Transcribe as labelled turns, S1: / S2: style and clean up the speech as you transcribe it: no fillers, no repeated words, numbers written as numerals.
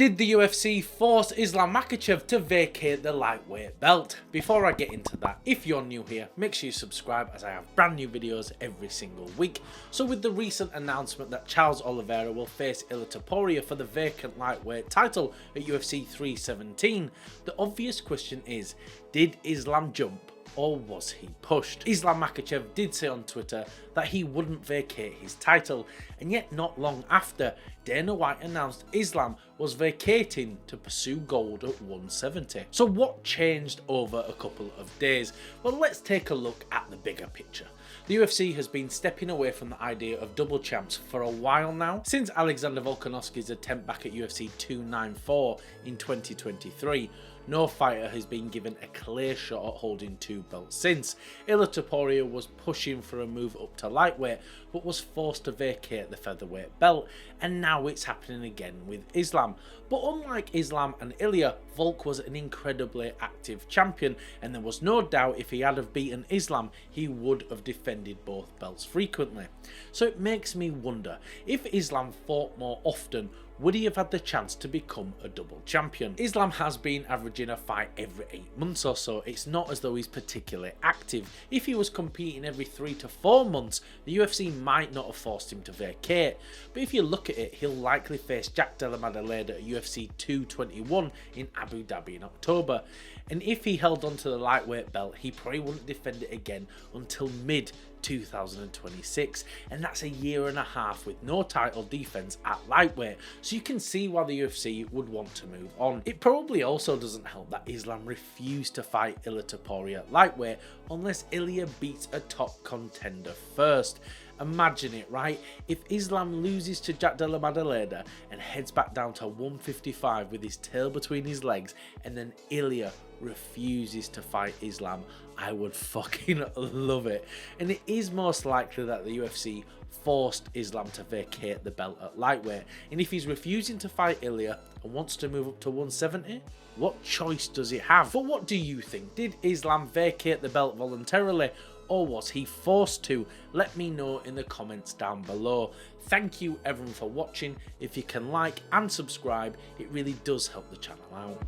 S1: Did the UFC force Islam Makhachev to vacate the lightweight belt? Before I get into that, if you're new here, make sure you subscribe as I have brand new videos every single week. So with the recent announcement that Charles Oliveira will face Ilia Topuria for the vacant lightweight title at UFC 317, the obvious question is, did Islam jump? Or was he pushed? Islam Makhachev did say on Twitter that he wouldn't vacate his title, and yet not long after, Dana White announced Islam was vacating to pursue gold at 170. So what changed over a couple of days? Well, let's take a look at the bigger picture. The UFC has been stepping away from the idea of double champs for a while now, since Alexander Volkanovski's attempt back at UFC 294 in 2023. No fighter has been given a clear shot at holding two belts since. Ilia Topuria was pushing for a move up to lightweight, but was forced to vacate the featherweight belt, and now it's happening again with Islam. But unlike Islam and Ilia, Volk was an incredibly active champion, and there was no doubt if he had have beaten Islam, he would have defended both belts frequently. So it makes me wonder, if Islam fought more often, would he have had the chance to become a double champion? Islam has been averaging a fight every 8 months or so. It's not as though he's particularly active. If he was competing every 3 to 4 months, the UFC might not have forced him to vacate. But if you look at it, he'll likely face Della Maddalena at UFC 221 in Abu Dhabi in October. And if he held on to the lightweight belt, he probably wouldn't defend it again until mid-2026, and that's a year and a half with no title defense at lightweight, so you can see why the UFC would want to move on. It probably also doesn't help that Islam refused to fight Ilia Topuria at lightweight unless Ilia beats a top contender first. Imagine it, right? If Islam loses to Della Maddalena and heads back down to 155 with his tail between his legs, and then Ilia refuses to fight Islam, I would fucking love it. And it is most likely that the UFC forced Islam to vacate the belt at lightweight, and if he's refusing to fight Ilia and wants to move up to 170, what choice does he have? But what do you think? Did Islam vacate the belt voluntarily, or was he forced to? Let me know in the comments down below. Thank you everyone for watching. If you can like and subscribe, it really does help the channel out.